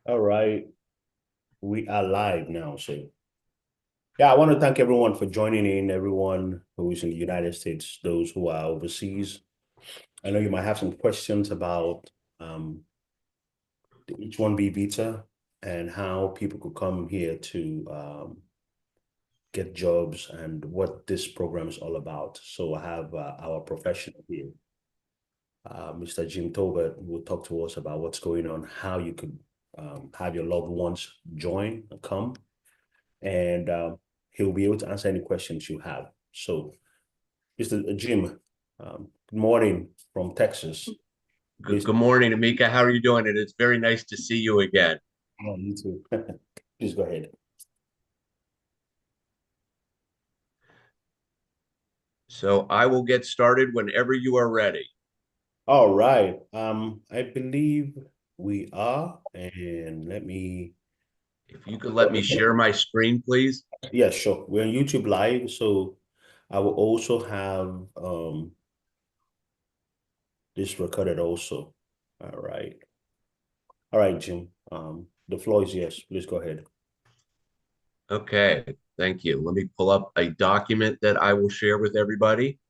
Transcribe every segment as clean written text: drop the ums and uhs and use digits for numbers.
All right, we are live now. So, yeah, I want to thank everyone for joining in, everyone who is in the United States, those who are overseas. I know you might have some questions about the H-1B visa and how people could come here to get jobs and what this program is all about. So, I have our professional here, Mr. Jim Tobert, who will talk to us about what's going on, how you could have your loved ones join and come. And he'll be able to answer any questions you have. So, Mr. Jim, good morning from Texas. Good, Please, good morning, Emeka. How are you doing? It's very nice to see you again. oh, you too. Please go ahead. So I will get started whenever you are ready. All right. I believe we are, and let me. If you could let me share my screen, please. Yeah, sure. We're on YouTube Live, so I will also have this recorded also. All right. All right, Jim. The floor is yours. Please go ahead. Okay, thank you. Let me pull up a document that I will share with everybody.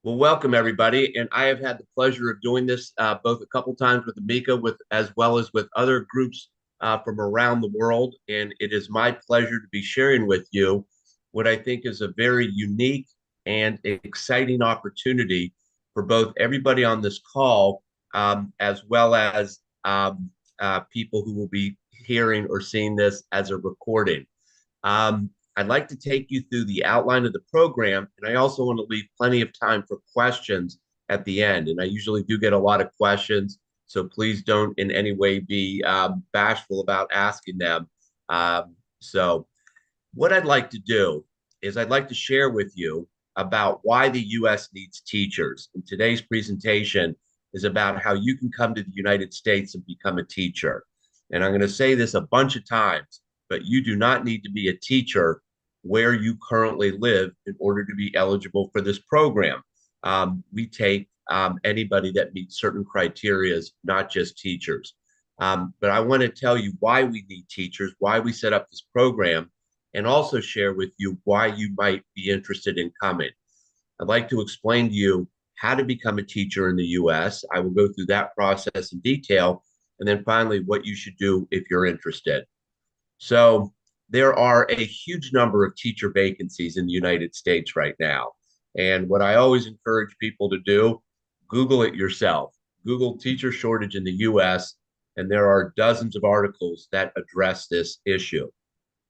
Well, welcome everybody, and I have had the pleasure of doing this both a couple times with Emeka, with as well as with other groups from around the world. And it is my pleasure to be sharing with you what I think is a very unique and exciting opportunity for both everybody on this call, as well as people who will be hearing or seeing this as a recording. I'd like to take you through the outline of the program, and I also want to leave plenty of time for questions at the end. And I usually do get a lot of questions, so please don't in any way be bashful about asking them. So, what I'd like to do is I'd like to share with you about why the U.S. needs teachers. And today's presentation is about how you can come to the United States and become a teacher. And I'm going to say this a bunch of times, but you do not need to be a teacher where you currently live in order to be eligible for this program. We take anybody that meets certain criteria, not just teachers. But I want to tell you why we need teachers, why we set up this program, and also share with you why you might be interested in coming. I'd like to explain to you how to become a teacher in the US. I will go through that process in detail. And then finally, what you should do if you're interested. So, there are a huge number of teacher vacancies in the United States right now. And what I always encourage people to do, Google it yourself. Google teacher shortage in the US, and there are dozens of articles that address this issue.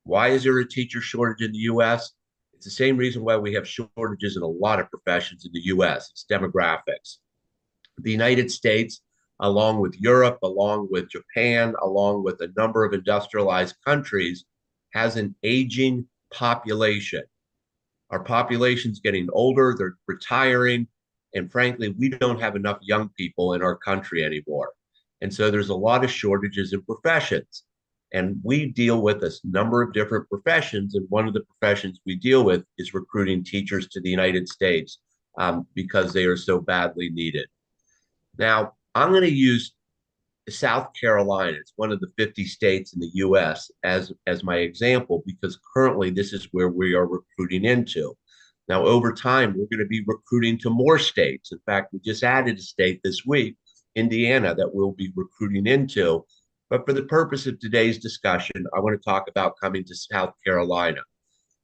Why is there a teacher shortage in the US? It's the same reason why we have shortages in a lot of professions in the US. It's demographics. The United States, along with Europe, along with Japan, along with a number of industrialized countries, has an aging population. Our population's getting older, they're retiring, and frankly, we don't have enough young people in our country anymore. And so there's a lot of shortages in professions. And we deal with a number of different professions. And one of the professions we deal with is recruiting teachers to the United States because they are so badly needed. Now, I'm going to use South Carolina. It's one of the 50 states in the US as my example because currently this is where we are recruiting into. Now, over time, we're going to be recruiting to more states. In fact, we just added a state this week, Indiana, that we'll be recruiting into. But for the purpose of today's discussion, I want to talk about coming to South Carolina.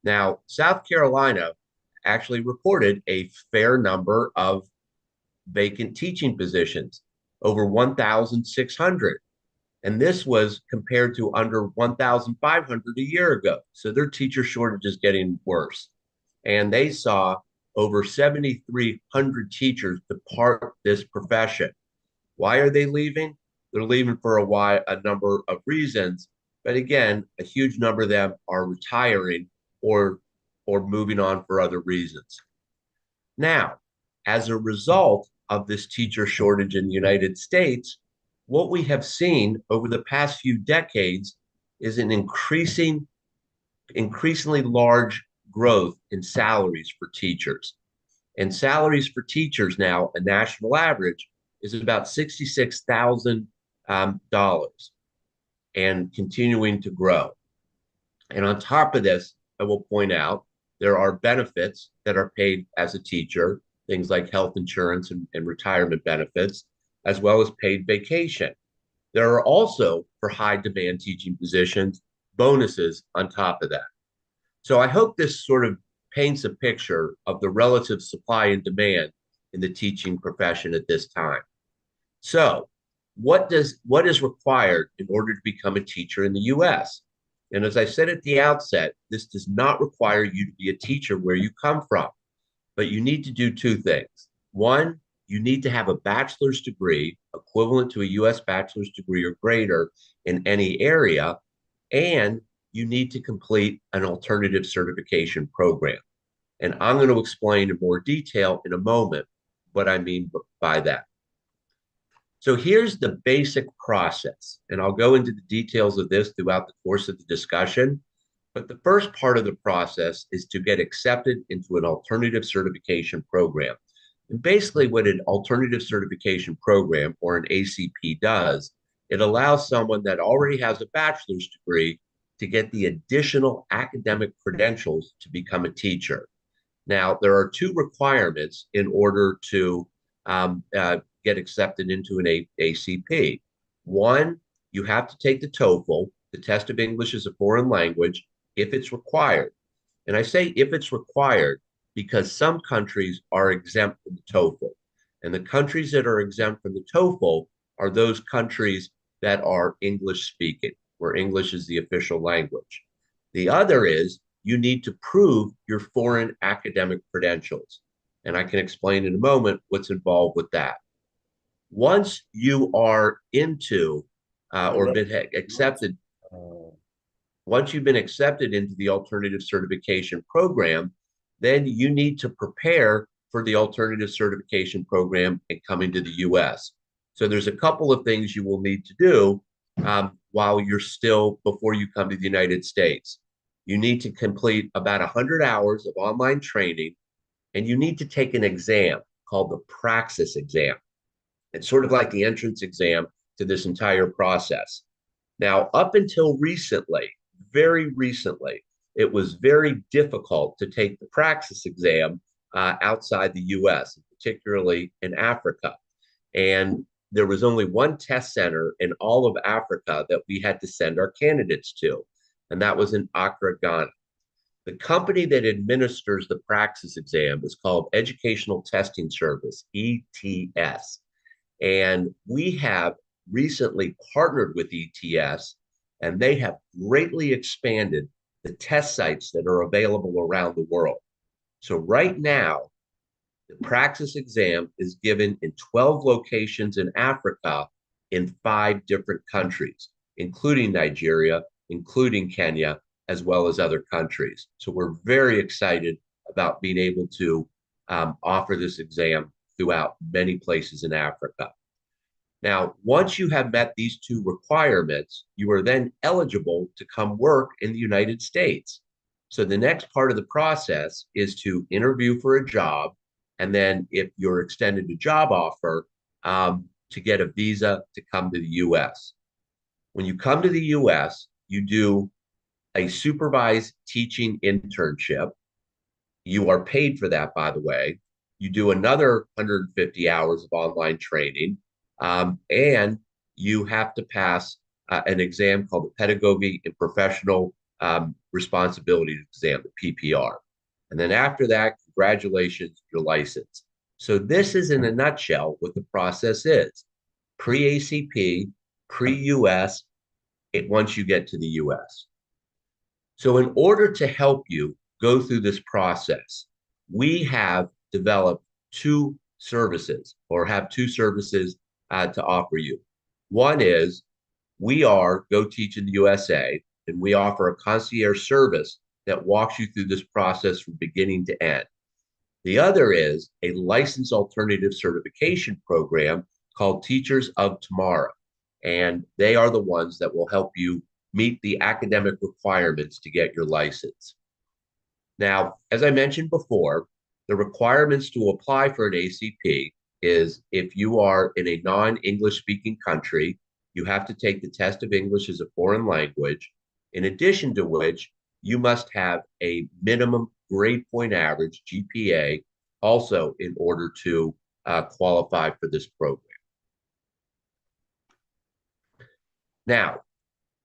Now, South Carolina actually reported a fair number of vacant teaching positions, over 1,600. And this was compared to under 1,500 a year ago. So their teacher shortage is getting worse. And they saw over 7,300 teachers depart this profession. Why are they leaving? They're leaving for a number of reasons. But again, a huge number of them are retiring or or moving on for other reasons. Now, as a result of this teacher shortage in the United States, what we have seen over the past few decades is an increasingly large growth in salaries for teachers. And salaries for teachers now, a national average, is about $66,000 and continuing to grow. And on top of this, I will point out there are benefits that are paid as a teacher, things like health insurance and retirement benefits, as well as paid vacation. There are also, for high demand teaching positions, bonuses on top of that. So I hope this sort of paints a picture of the relative supply and demand in the teaching profession at this time. So, what is required in order to become a teacher in the US? And as I said at the outset, this does not require you to be a teacher where you come from, but you need to do two things. One, you need to have a bachelor's degree equivalent to a US bachelor's degree or greater in any area, and you need to complete an alternative certification program. And I'm going to explain in more detail in a moment what I mean by that. So here's the basic process, and I'll go into the details of this throughout the course of the discussion. But the first part of the process is to get accepted into an alternative certification program. And basically, what an alternative certification program or an ACP does, it allows someone that already has a bachelor's degree to get the additional academic credentials to become a teacher. Now, there are two requirements in order to get accepted into an ACP. One, you have to take the TOEFL, the test of English as a foreign language, if it's required. And I say if it's required because some countries are exempt from the TOEFL. And the countries that are exempt from the TOEFL are those countries that are English speaking, where English is the official language. The other is you need to prove your foreign academic credentials. And I can explain in a moment what's involved with that. Once you are into or been accepted, once you've been accepted into the alternative certification program, then you need to prepare for the alternative certification program and coming to the US. So there's a couple of things you will need to do while you're still, before you come to the United States. You need to complete about 100 hours of online training, and you need to take an exam called the praxis exam. It's sort of like the entrance exam to this entire process. Now, up until recently, very recently, it was very difficult to take the praxis exam outside the US, particularly in Africa. And there was only one test center in all of Africa that we had to send our candidates to, and that was in Accra, Ghana. The company that administers the praxis exam is called Educational Testing Service, ETS. And we have recently partnered with ETS, and they have greatly expanded the test sites that are available around the world. So right now, the praxis exam is given in 12 locations in Africa in 5 different countries, including Nigeria, including Kenya, as well as other countries. So we're very excited about being able to offer this exam throughout many places in Africa. Now, once you have met these two requirements, you are then eligible to come work in the United States. So the next part of the process is to interview for a job. And then if you're extended a job offer, to get a visa to come to the US. When you come to the US, you do a supervised teaching internship. You are paid for that, by the way. You do another 150 hours of online training, and you have to pass an exam called the Pedagogy and Professional Responsibility Exam, the PPR. And then after that, congratulations, you're licensed. So this is in a nutshell what the process is. Pre-ACP, pre-US, once you get to the US. So in order to help you go through this process, we have developed two services or have two services to offer you. One is we are Go Teach in the USA, and we offer a concierge service that walks you through this process from beginning to end. The other is a licensed alternative certification program called Teachers of Tomorrow. and they are the ones that will help you meet the academic requirements to get your license. Now, as I mentioned before, the requirements to apply for an ACP is if you are in a non-English speaking country, you have to take the test of English as a foreign language, in addition to which you must have a minimum grade point average, GPA, also in order to qualify for this program. Now,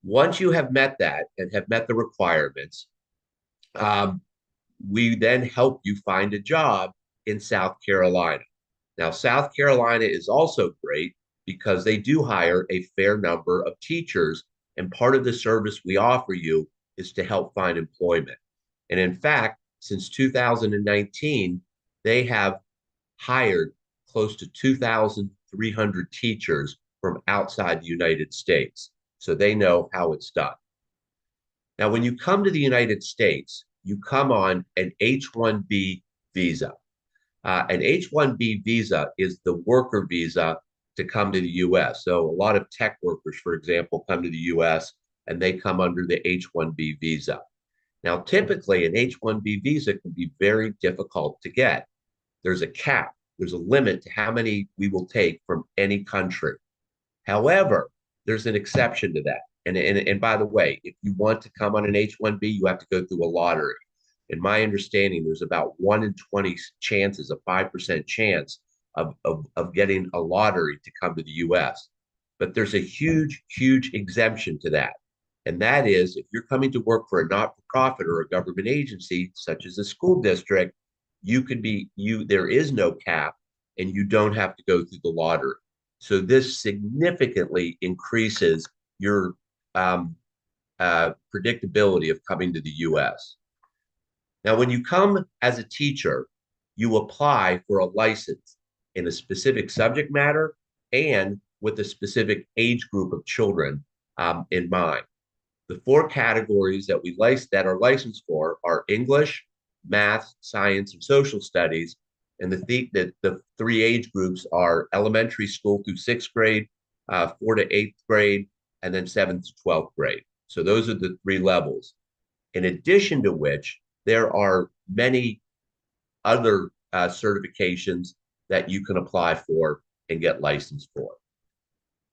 once you have met that and have met the requirements, um, we then help you find a job in South Carolina. Now, South Carolina is also great because they do hire a fair number of teachers, and part of the service we offer you is to help find employment. And in fact, since 2019, they have hired close to 2,300 teachers from outside the United States. So they know how it's done. Now, when you come to the United States, you come on an H-1B visa. An H-1B visa is the worker visa to come to the US. So a lot of tech workers, for example, come to the US and they come under the H-1B visa. Now, typically, an H-1B visa can be very difficult to get. There's a cap, there's a limit to how many we will take from any country. However, there's an exception to that. And by the way, if you want to come on an H-1B, you have to go through a lottery. In my understanding, there's about 1 in 20 chances, a 5% chance of getting a lottery to come to the US. But there's a huge, huge exemption to that. And that is if you're coming to work for a not-for-profit or a government agency, such as a school district, there is no cap and you don't have to go through the lottery. So this significantly increases your predictability of coming to the US. Now, when you come as a teacher, you apply for a license in a specific subject matter and with a specific age group of children in mind. The four categories that are licensed for are English, math, science, and social studies. And the three age groups are elementary school through sixth grade, 4th to 8th grade, and then 7th to 12th grade. So those are the three levels. In addition to which, there are many other certifications that you can apply for and get licensed for.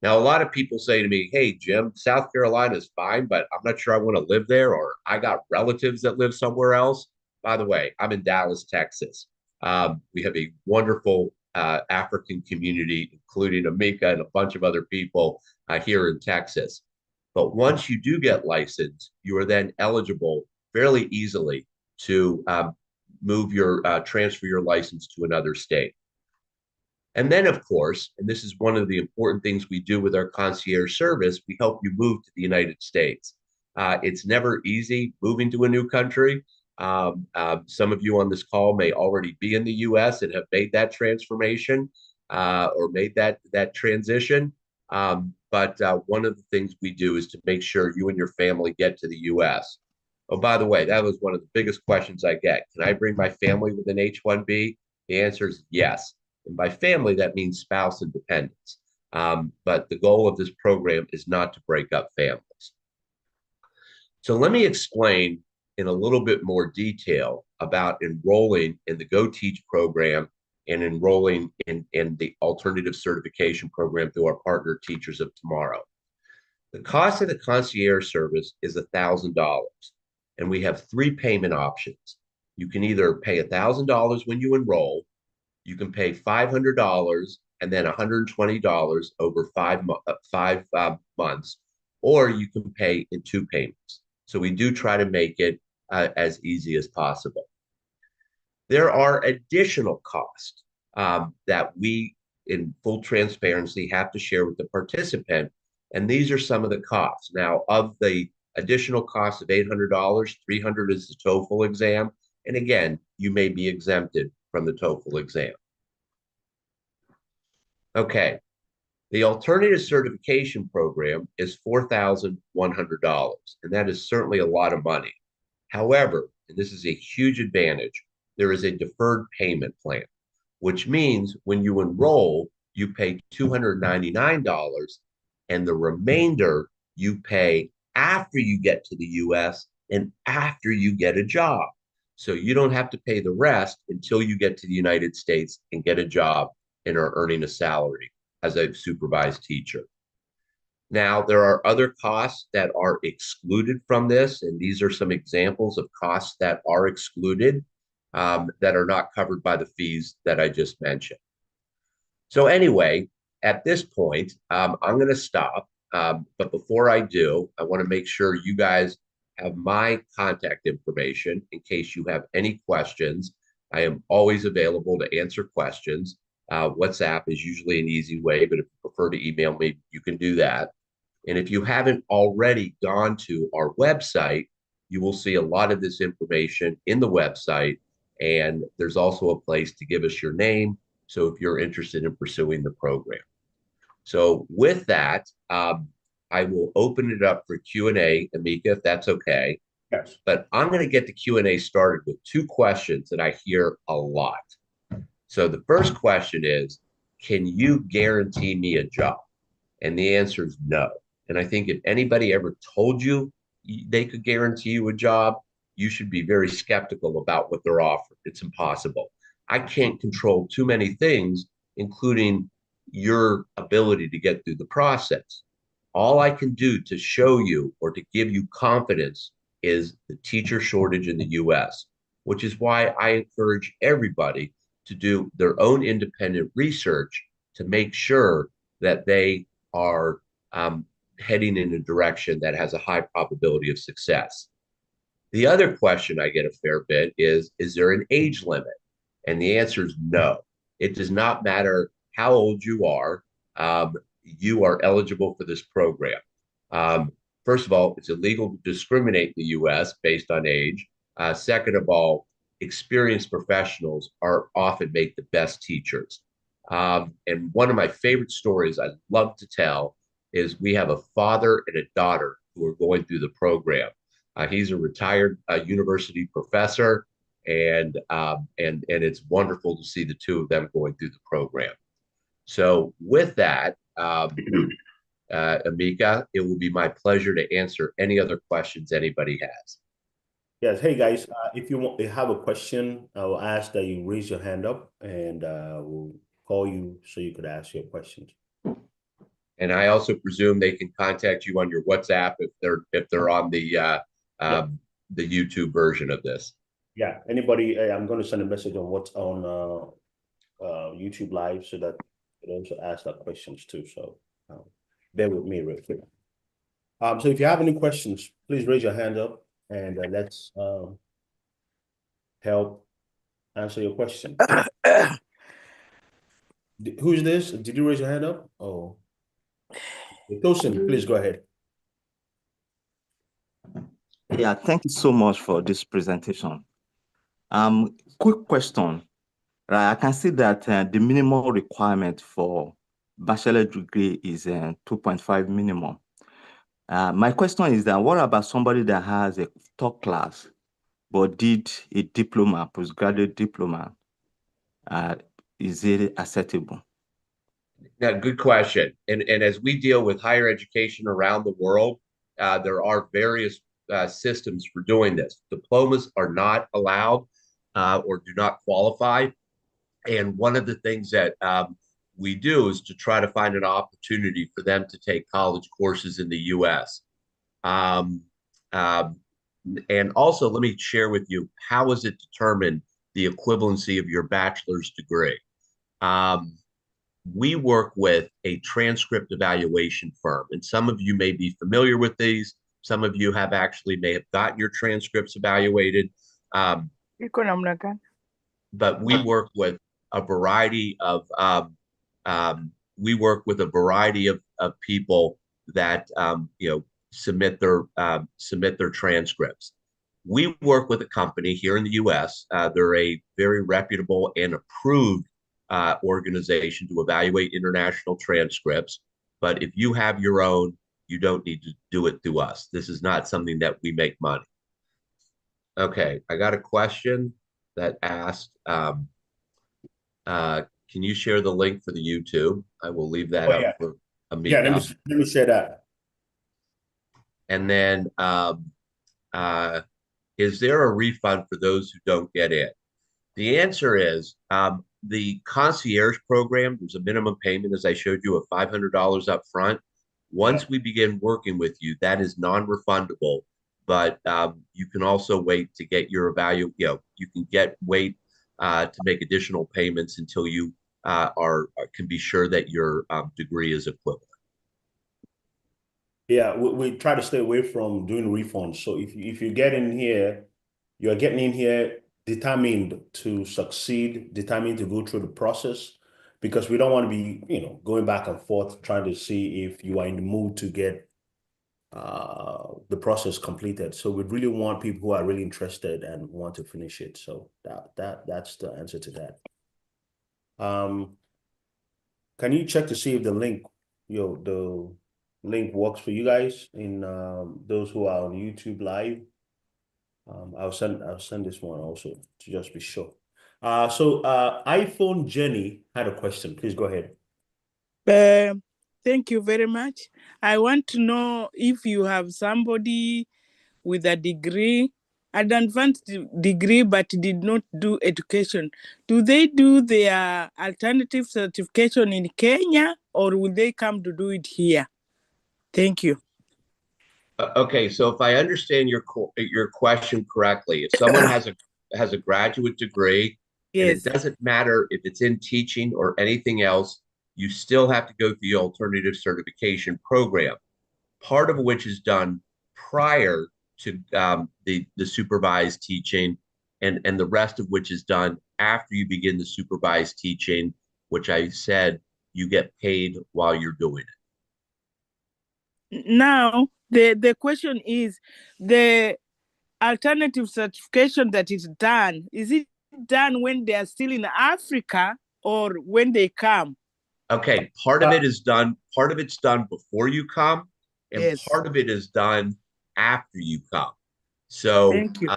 Now, a lot of people say to me, hey, Jim, South Carolina is fine, but I'm not sure I want to live there, or I got relatives that live somewhere else. By the way, I'm in Dallas, Texas. We have a wonderful African community, including Emeka and a bunch of other people here in Texas. But once you do get licensed, you are then eligible fairly easily to transfer your license to another state. And then, of course, and this is one of the important things we do with our concierge service, we help you move to the United States. It's never easy moving to a new country. Some of you on this call may already be in the US and have made that transformation or made that transition. But one of the things we do is to make sure you and your family get to the US. Oh, by the way, that was one of the biggest questions I get. Can I bring my family with an H-1B? The answer is yes. And by family, that means spouse and dependents. But the goal of this program is not to break up families. So let me explain in a little bit more detail about enrolling in the Go Teach program and enrolling in the alternative certification program through our partner Teachers of Tomorrow. The cost of the concierge service is $1,000, and we have three payment options. You can either pay $1,000 when you enroll, you can pay $500 and then $120 over five months, or you can pay in two payments. So we do try to make it as easy as possible. There are additional costs that we, in full transparency, have to share with the participant, and these are some of the costs. Now, of the additional cost of $800, $300 is the TOEFL exam, and again, you may be exempted from the TOEFL exam. Okay, the alternative certification program is $4,100, and that is certainly a lot of money. However, and this is a huge advantage, there is a deferred payment plan, which means when you enroll, you pay $299, and the remainder you pay after you get to the US and after you get a job. So you don't have to pay the rest until you get to the United States and get a job and are earning a salary as a supervised teacher. Now, there are other costs that are excluded from this, and these are some examples of costs that are excluded that are not covered by the fees that I just mentioned. So anyway, at this point, I'm going to stop. But before I do, I want to make sure you guys have my contact information in case you have any questions. I am always available to answer questions. WhatsApp is usually an easy way, but if you prefer to email me, you can do that. And if you haven't already gone to our website, you will see a lot of this information in the website. And there's also a place to give us your name. So if you're interested in pursuing the program. So with that, I will open it up for Q&A, Emeka, if that's okay. Yes. But I'm going to get the Q&A started with two questions that I hear a lot. So the first question is, can you guarantee me a job? And the answer is no. And I think if anybody ever told you they could guarantee you a job, you should be very skeptical about what they're offering. It's impossible. I can't control too many things, including your ability to get through the process. All I can do to show you or to give you confidence is the teacher shortage in the US, which is why I encourage everybody to do their own independent research to make sure that they are heading in a direction that has a high probability of success. The other question I get a fair bit is there an age limit? And the answer is no. It does not matter how old you are. You are eligible for this program. First of all, it's illegal to discriminate in the US based on age. Second of all, experienced professionals are often made the best teachers. And one of my favorite stories I love to tell is we have a father and a daughter who are going through the program. He's a retired university professor, and it's wonderful to see the two of them going through the program. So with that, Emeka, it will be my pleasure to answer any other questions anybody has. Yes. Hey guys, if you have a question, I will ask that you raise your hand up, and we'll call you so you could ask your questions. And I also presume they can contact you on your WhatsApp if they're on Yeah. the YouTube version of this. Yeah. Anybody, I'm going to send a message on what's on YouTube Live so that you can also ask that questions too. So bear with me real quick. So if you have any questions, please raise your hand up, and let's help answer your question. Who's this? Did you raise your hand up? Oh, Tosin, please go ahead. Yeah, thank you so much for this presentation. Quick question. Right, I can see that the minimum requirement for bachelor degree is 2.5 minimum. My question is that what about somebody that has a top class but did a diploma, postgraduate diploma? Is it acceptable? Now, good question. And as we deal with higher education around the world, there are various systems for doing this. Diplomas are not allowed or do not qualify. And one of the things that we do is to try to find an opportunity for them to take college courses in the US. Um, um, and also, let me share with you, how is it determined the equivalency of your bachelor's degree? Um, we work with a transcript evaluation firm, and some of you may be familiar with these. Some of you have actually may have gotten your transcripts evaluated. Um, but we work with a variety of people that submit their transcripts. We work with a company here in the U.S. They're a very reputable and approved organization to evaluate international transcripts. But if you have your own, you don't need to do it through us. This is not something that we make money. Okay, I got a question that asked, can you share the link for the YouTube? I will leave that Oh, up yeah. for. Yeah, Emeka. let me share that. And then, uh, is there a refund for those who don't get in? The answer is the concierge program. There's a minimum payment, as I showed you, of $500 up front. Yeah. Once we begin working with you, that is non-refundable. But you can also wait to get your value. You can wait to make additional payments until you can be sure that your degree is equivalent. Yeah, we try to stay away from doing refunds. So if you get in here, you're getting in here determined to succeed, determined to go through the process, because we don't want to be, going back and forth trying to see if you are in the mood to get the process completed. So we really want people who are really interested and want to finish it. So that's the answer to that. Can you check to see if the link works for you guys in those who are on YouTube live? I'll send this one also to just be sure. So iPhone Jenny had a question. Please go ahead. Thank you very much. I want to know if you have somebody with a degree, an advanced degree, but did not do education. Do they do their alternative certification in Kenya, or will they come to do it here? Thank you. Okay, so if I understand your question correctly, if someone has a graduate degree, and it Yes. doesn't matter if it's in teaching or anything else, you still have to go through the alternative certification program, part of which is done prior to the supervised teaching, and the rest of which is done after you begin the supervised teaching, which I said you get paid while you're doing it. Now, the question is, the alternative certification that is it done when they are still in Africa or when they come? Okay, part of it's done before you come, and Yes. part of it is done after you come. So, Thank you.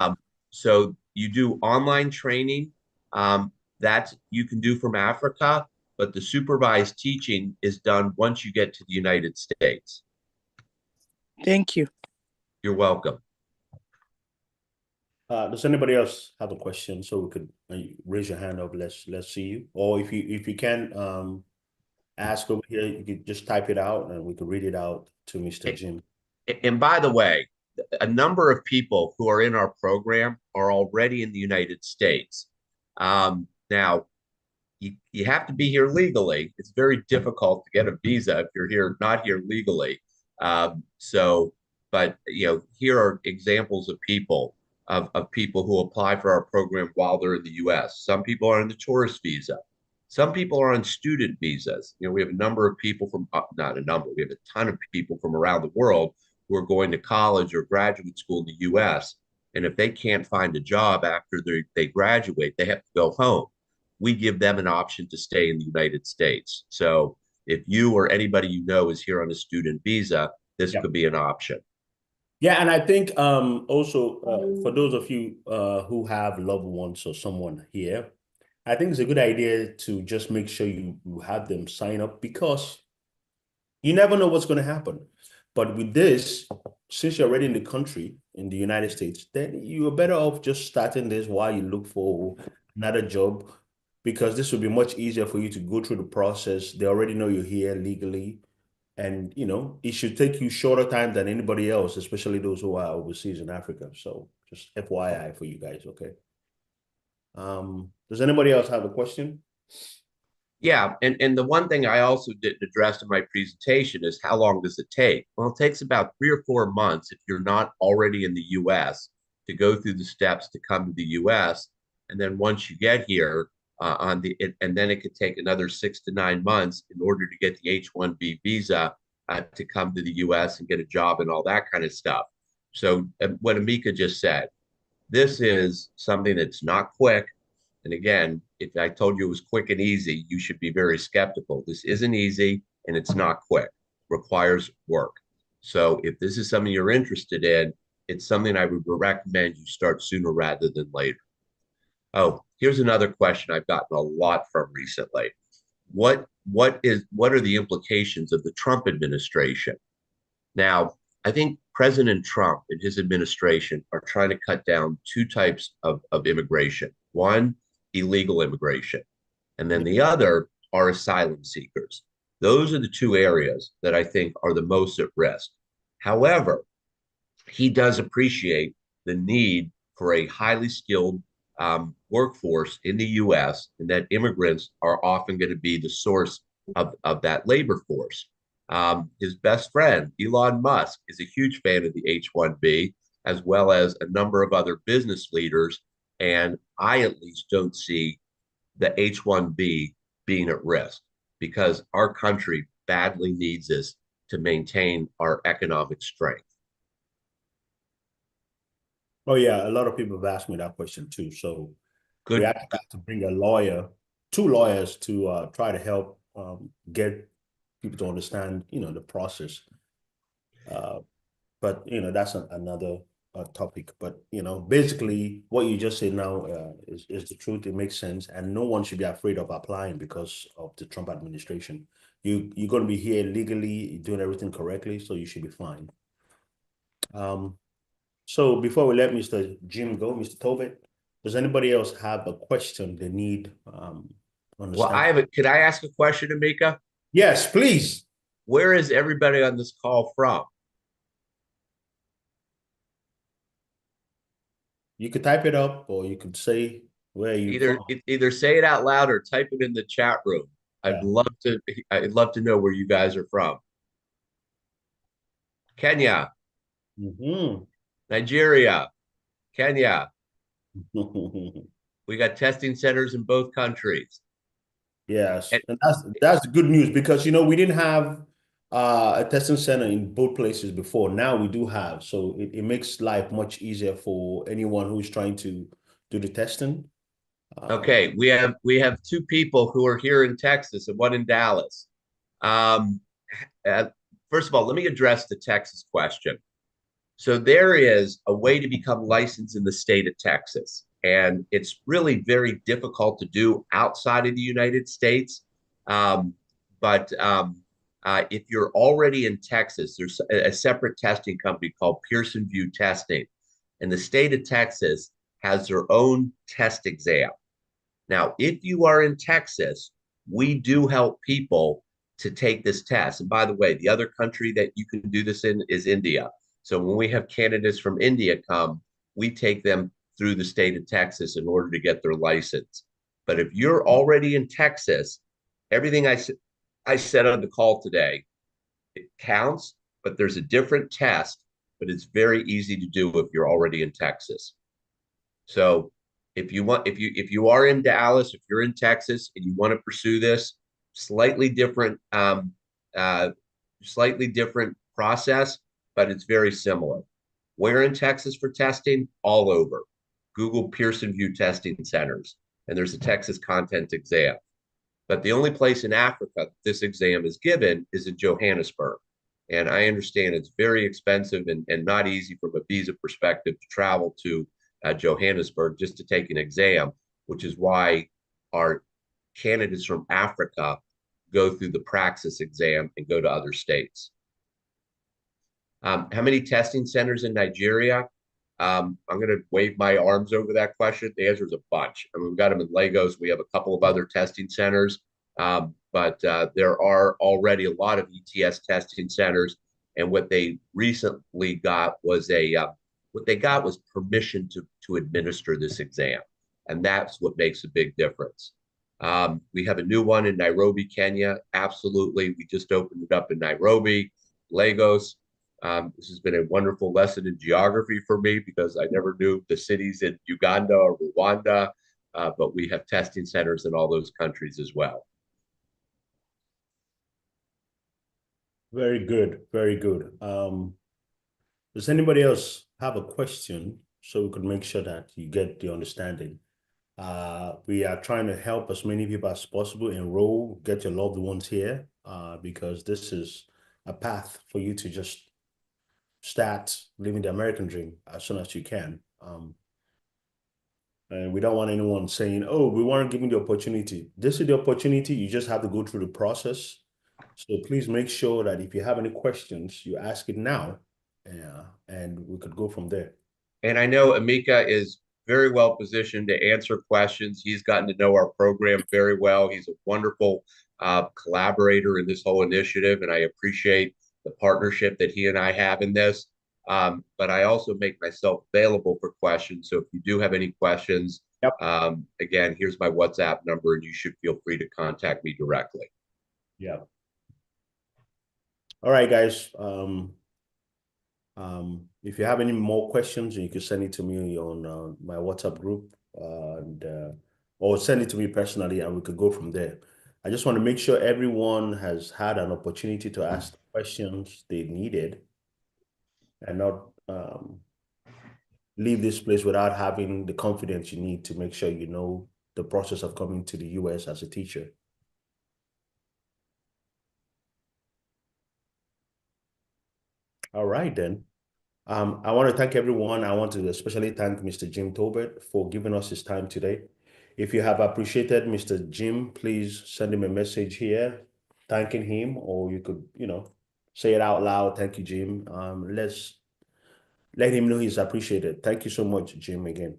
so you do online training, that you can do from Africa, but the supervised teaching is done once you get to the United States. Thank you. You're welcome. Does anybody else have a question? So we could raise your hand up. Let's see you. Or if you can ask over here, you could just type it out and we could read it out to Mr. Jim. And by the way, a number of people who are in our program are already in the United States. Now, you have to be here legally. It's very difficult to get a visa if you're not here legally. But here are examples of people who apply for our program while they're in the U.S. Some people are on the tourist visa. Some people are on student visas. We have a number of people from, not a number, we have a ton of people from around the world who are going to college or graduate school in the U.S. And if they can't find a job after they graduate, they have to go home. We give them an option to stay in the United States. So if you or anybody you know is here on a student visa, this could be an option. Yeah, and I think also for those of you who have loved ones or someone here, I think it's a good idea to just make sure you have them sign up, because you never know what's going to happen. But with this, since you're already in the country, in the United States, then you're better off just starting this while you look for another job, because this will be much easier for you to go through the process. They already know you're here legally. And, it should take you shorter time than anybody else, especially those who are overseas in Africa. So just FYI for you guys, okay? Does anybody else have a question? Yeah, and the one thing I also didn't address in my presentation is how long does it take? Well, it takes about 3 or 4 months if you're not already in the U.S. to go through the steps to come to the U.S. And then once you get here, and then it could take another 6 to 9 months in order to get the H-1B visa to come to the U.S. and get a job and all that kind of stuff. So what Emeka just said, this is something that's not quick. And again, if I told you it was quick and easy, you should be very skeptical. This isn't easy and it's not quick. Requires work. So if this is something you're interested in, it's something I would recommend you start sooner rather than later. Oh, here's another question I've gotten a lot from recently. what are the implications of the Trump administration? Now, I think President Trump and his administration are trying to cut down two types of immigration. One, illegal immigration, and then the other are asylum seekers. Those are the two areas that I think are the most at risk. However, he does appreciate the need for a highly skilled workforce in the US, and that immigrants are often going to be the source of that labor force. His best friend, Elon Musk, is a huge fan of the H-1B, as well as a number of other business leaders. And I at least don't see the H-1B being at risk because our country badly needs this to maintain our economic strength. Oh yeah, a lot of people have asked me that question too. So we Good. actually have to bring a lawyer, two lawyers to try to help get people to understand, the process. But that's another topic. But basically, what you just said now is the truth. It makes sense, and no one should be afraid of applying because of the Trump administration. You're going to be here legally, doing everything correctly, so you should be fine. So before we let Mr. Jim go, Mr. Tobit, does anybody else have a question they need Well, understand? could I ask a question, Emeka? Yes, please. Where is everybody on this call from? You could type it up or you could say where you from. Either say it out loud or type it in the chat room. Yeah. I'd love to know where you guys are from. Kenya, Nigeria, Kenya. We got testing centers in both countries. Yes, and that's good news because we didn't have a testing center in both places before. Now we do have, so it makes life much easier for anyone who's trying to do the testing. Okay, we have two people who are here in Texas and one in Dallas. Um, First of all, let me address the Texas question. So there is a way to become licensed in the state of Texas, and it's really very difficult to do outside of the United States. Um, but if you're already in Texas, there's a separate testing company called Pearson VUE Testing, and the state of Texas has their own test exam. Now, if you are in Texas, we do help people to take this test. And by the way, the other country that you can do this in is India. So when we have candidates from India come, we take them through the state of Texas in order to get their license. But if you're already in Texas, everything I said on the call today, it counts, but there's a different test, but it's very easy to do if you're already in Texas. So if you are in Dallas, if you're in Texas and you want to pursue this, slightly different process, but it's very similar. Where in Texas for testing? All over. Google Pearson VUE testing centers, and there's a Texas content exam. But the only place in Africa this exam is given is in Johannesburg. And I understand it's very expensive and not easy from a visa perspective to travel to Johannesburg just to take an exam, which is why our candidates from Africa go through the praxis exam and go to other states. How many testing centers in Nigeria? I'm going to wave my arms over that question. The answer is a bunch. I mean, we've got them in Lagos. We have a couple of other testing centers, but there are already a lot of ETS testing centers. And what they recently got was permission to administer this exam, and that's what makes a big difference. We have a new one in Nairobi, Kenya. Absolutely, we just opened it up in Nairobi, Lagos. This has been a wonderful lesson in geography for me because I never knew the cities in Uganda or Rwanda, but we have testing centers in all those countries as well. Very good, very good. Does anybody else have a question so we could make sure that you get the understanding? We are trying to help as many people as possible enroll, get your loved ones here, because this is a path for you to just start living the American dream as soon as you can. And we don't want anyone saying, oh, we weren't given the opportunity. This is the opportunity. You just have to go through the process. So please make sure that if you have any questions, you ask it now. And we could go from there. And I know Emeka is very well positioned to answer questions. He's gotten to know our program very well. He's a wonderful collaborator in this whole initiative, and I appreciate the partnership that he and I have in this. But I also make myself available for questions. So if you do have any questions, Yep. Again, here's my WhatsApp number, and you should feel free to contact me directly. Yeah. All right, guys. If you have any more questions, you can send it to me on my WhatsApp group, or send it to me personally, and we could go from there. I just want to make sure everyone has had an opportunity to ask the questions they needed, and not leave this place without having the confidence you need to make sure you know the process of coming to the US as a teacher. All right, then. I want to thank everyone. I want to especially thank Mr. Jim Tolbert for giving us his time today. If you have appreciated Mr. Jim, please send him a message here thanking him, or you could, say it out loud. Thank you, Jim. Let's let him know he's appreciated. Thank you so much, Jim, again.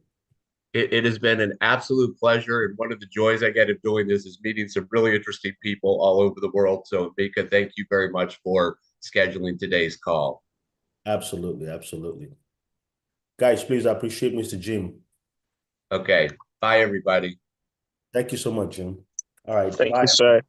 It has been an absolute pleasure. And one of the joys I get of doing this is meeting some really interesting people all over the world. So, Emeka, thank you very much for scheduling today's call. Absolutely, absolutely. Guys, please appreciate Mr. Jim. Okay. Bye, everybody. Thank you so much, Jim. All right. Thank Bye. you, sir.